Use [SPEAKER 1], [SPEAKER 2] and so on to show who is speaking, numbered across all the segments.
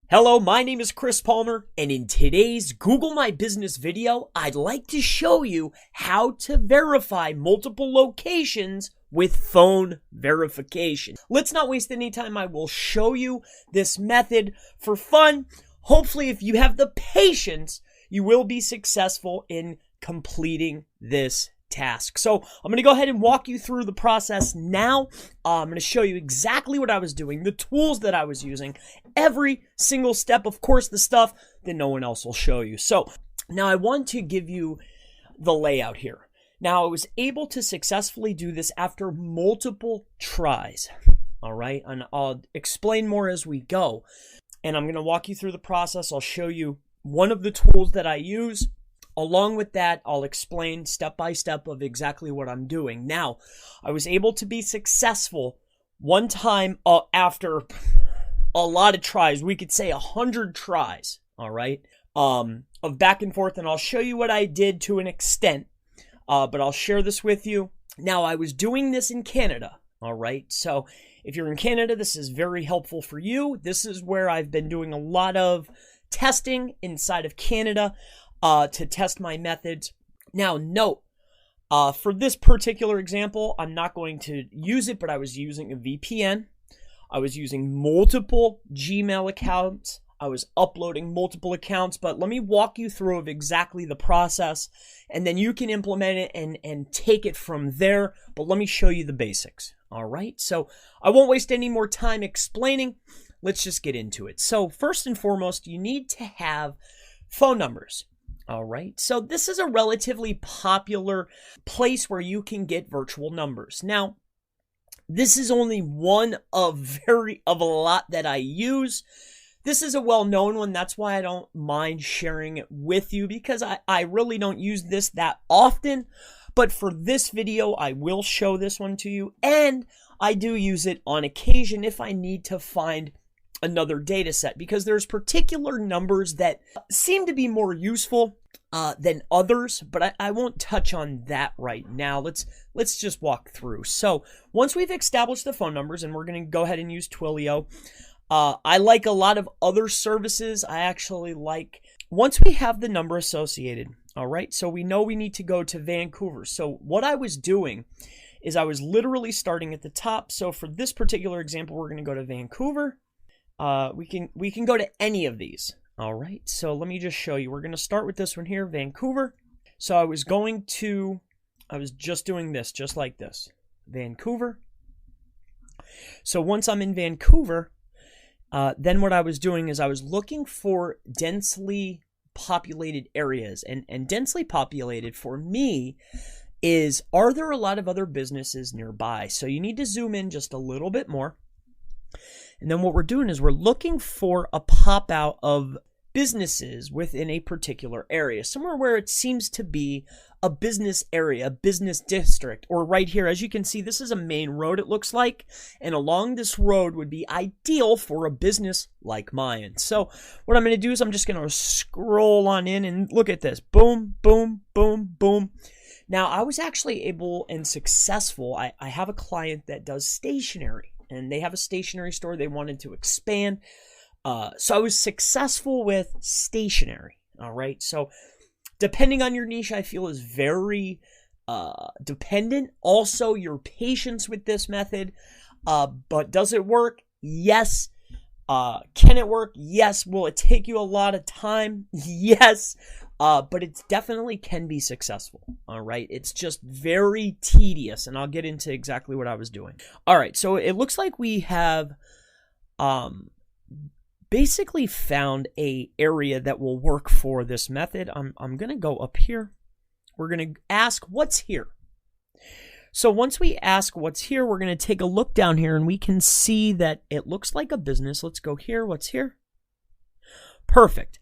[SPEAKER 1] Hello, my name is Chris Palmer, and in today's Google My Business video, I'd like to show you how to verify multiple locations with phone verification. Let's not waste any time. I will show you this method for fun. Hopefully, if you have the patience, you will be successful in completing this task. So I'm going to go ahead and walk you through the process now. I'm going to show you exactly what I was doing, the tools that I was using, every single step, of course, the stuff that no one else will show you. So now I want to give you the layout here. Now I was able to successfully do this after multiple tries. All right. And I'll explain more as we go. And I'm going to walk you through the process. I'll show you one of the tools that I use. Along with that, I'll explain step by step of exactly what I'm doing. Now, I was able to be successful one time after a lot of tries. We could say 100 tries, all right, of back and forth. And I'll show you what I did to an extent, but I'll share this with you. Now, I was doing this in Canada, all right? So if you're in Canada, this is very helpful for you. This is where I've been doing a lot of testing inside of Canada. To test my methods. Now, note, for this particular example, I'm not going to use it, but I was using a VPN. I was using multiple Gmail accounts. I was uploading multiple accounts, but let me walk you through of exactly the process, and then you can implement it and take it from there, but let me show you the basics, all right? So I won't waste any more time explaining. Let's just get into it. So first and foremost, you need to have phone numbers. All right, so this is a relatively popular place where you can get virtual numbers. Now, this is only one of a lot that I use. This is a well-known one. That's why I don't mind sharing it with you, because I really don't use this that often. But for this video, I will show this one to you, and I do use it on occasion if I need to find another data set, because there's particular numbers that seem to be more useful than others, but I won't touch on that right now. Let's just walk through. So once we've established the phone numbers, and we're going to go ahead and use Twilio. I like a lot of other services. I actually like, once we have the number associated, all right, so we know we need to go to Vancouver. So what I was doing is I was literally starting at the top. So for this particular example, we're going to go to Vancouver. We can go to any of these. All right, so let me just show you. We're going to start with this one here, Vancouver. So I was just doing this, just like this, Vancouver. So once I'm in Vancouver, then what I was doing is I was looking for densely populated areas. And densely populated for me is, are there a lot of other businesses nearby? So you need to zoom in just a little bit more. And then what we're doing is we're looking for a pop out of businesses within a particular area, somewhere where it seems to be a business area, a business district, or right here, as you can see, this is a main road, it looks like, and along this road would be ideal for a business like mine. So what I'm going to do is I'm just going to scroll on in and look at this. Boom, boom, boom, boom. Now, I was actually able and successful. I have a client that does stationery, and they have a stationery store. They wanted to expand. So I was successful with stationery. All right. So depending on your niche, I feel is very dependent. Also, your patience with this method. But does it work? Yes. Can it work? Yes. Will it take you a lot of time? Yes. But it definitely can be successful. All right. It's just very tedious, and I'll get into exactly what I was doing. All right. So it looks like we have basically found a area that will work for this method. I'm going to go up here. We're going to ask what's here. So once we ask what's here, we're going to take a look down here, and we can see that it looks like a business. Let's go here. What's here? Perfect.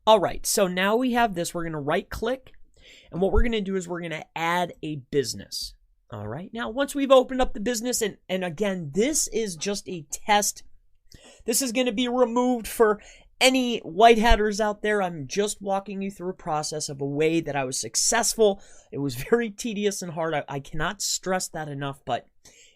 [SPEAKER 1] All right, so now we have this. We're going to right click, and what we're going to do is we're going to add a business. All right, now once we've opened up the business, and again, this is just a test. This is going to be removed for any white hatters out there. I'm just walking you through a process of a way that I was successful. It was very tedious and hard. I cannot stress that enough, but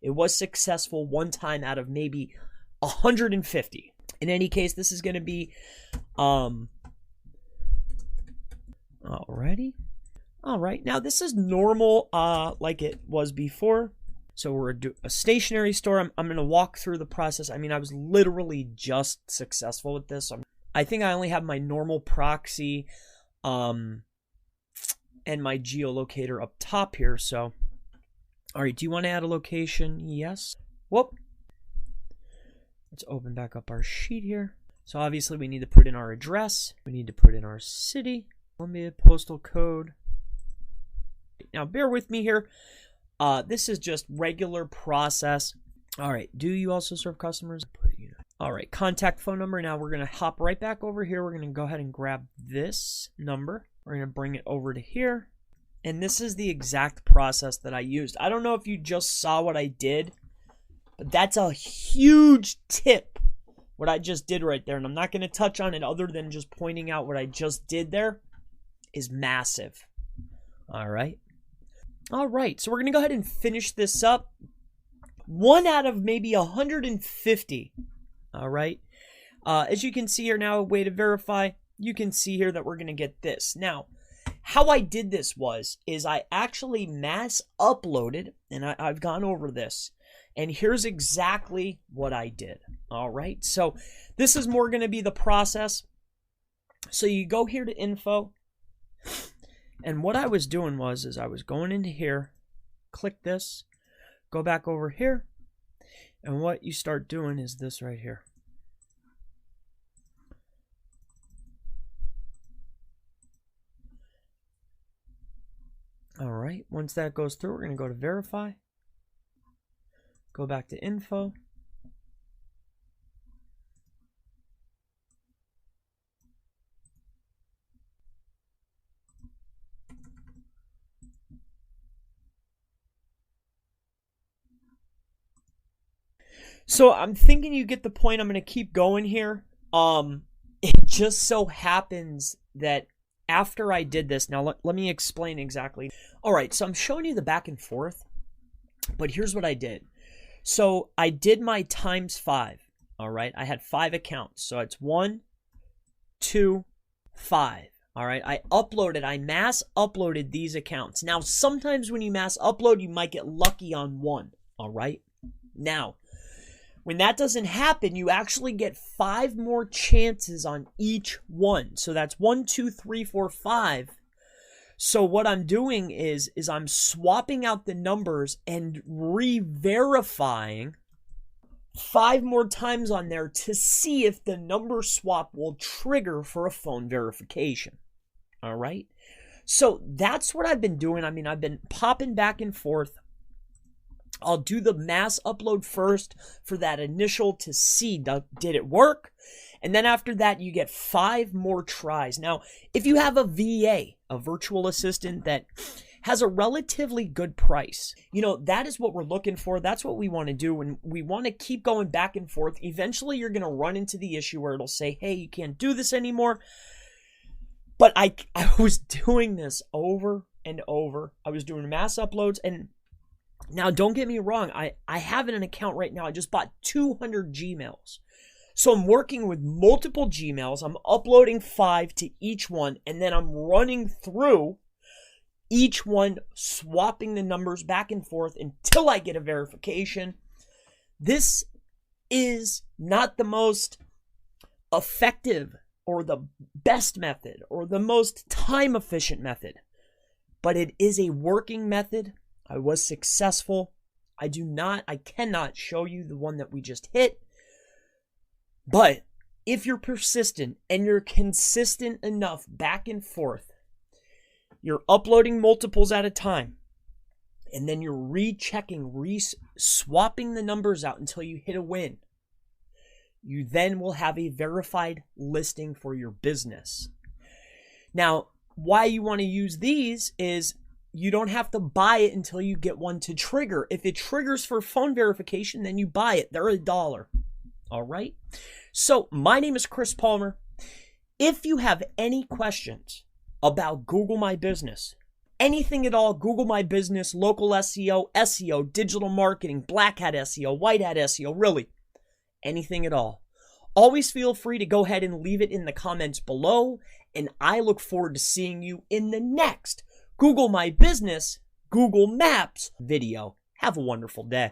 [SPEAKER 1] it was successful one time out of maybe 150. In any case, this is going to be, alrighty. All right, now this is normal like it was before. So we're a stationery store. I'm going to walk through the process. I mean, I was literally just successful with this. I think I only have my normal proxy and my geolocator up top here. So, all right, do you want to add a location? Yes. Whoop. Let's open back up our sheet here. So obviously we need to put in our address. We need to put in our city. Columbia postal code. Now bear with me here. This is just regular process. All right, do you also serve customers? All right, contact phone number. Now we're going to hop right back over here. We're going to go ahead and grab this number. We're going to bring it over to here. And this is the exact process that I used. I don't know if you just saw what I did, but that's a huge tip, what I just did right there. And I'm not going to touch on it other than just pointing out what I just did there is massive. All right. All right, so we're going to go ahead and finish this up. 1 out of maybe 150. All right. As you can see here now, a way to verify, you can see here that we're going to get this. Now, how I did this is I actually mass uploaded, and I've gone over this. And here's exactly what I did. All right, so this is more going to be the process. So you go here to info. And what I was doing is I was going into here, click this, go back over here, and what you start doing is this right here. All right, once that goes through, we're going to go to verify, go back to info. So I'm thinking you get the point. I'm going to keep going here. It just so happens that after I did this, now let me explain exactly. All right, so I'm showing you the back and forth, but here's what I did. So I did my ×5. All right, I had 5 accounts. So it's 1, 2, 5. All right, I mass uploaded these accounts. Now, sometimes when you mass upload, you might get lucky on one. All right, now, when that doesn't happen, you actually get 5 more chances on each one. So that's 1, 2, 3, 4, 5. So what I'm doing is I'm swapping out the numbers and re-verifying 5 more times on there to see if the number swap will trigger for a phone verification. All right. So that's what I've been doing. I mean, I've been popping back and forth. I'll do the mass upload first for that initial to see, did it work? And then after that, you get 5 more tries. Now, if you have a VA, a virtual assistant that has a relatively good price, that is what we're looking for. That's what we want to do. And we want to keep going back and forth. Eventually, you're going to run into the issue where it'll say, hey, you can't do this anymore. But I was doing this over and over. I was doing mass uploads. And now, don't get me wrong. I have an account right now. I just bought 200 Gmails. So I'm working with multiple Gmails. I'm uploading 5 to each one. And then I'm running through each one, swapping the numbers back and forth until I get a verification. This is not the most effective or the best method or the most time efficient method, but it is a working method. I was successful. I cannot show you the one that we just hit. But if you're persistent and you're consistent enough back and forth, you're uploading multiples at a time, and then you're rechecking, swapping the numbers out until you hit a win. You then will have a verified listing for your business. Now, why you want to use these is you don't have to buy it until you get one to trigger. If it triggers for phone verification, then you buy it. They're $1. All right? So my name is Chris Palmer. If you have any questions about Google My Business, anything at all, Google My Business, local SEO, digital marketing, black hat SEO, white hat SEO, really, anything at all Always feel free to go ahead and leave it in the comments below, and I look forward to seeing you in the next Google My Business, Google Maps video. Have a wonderful day.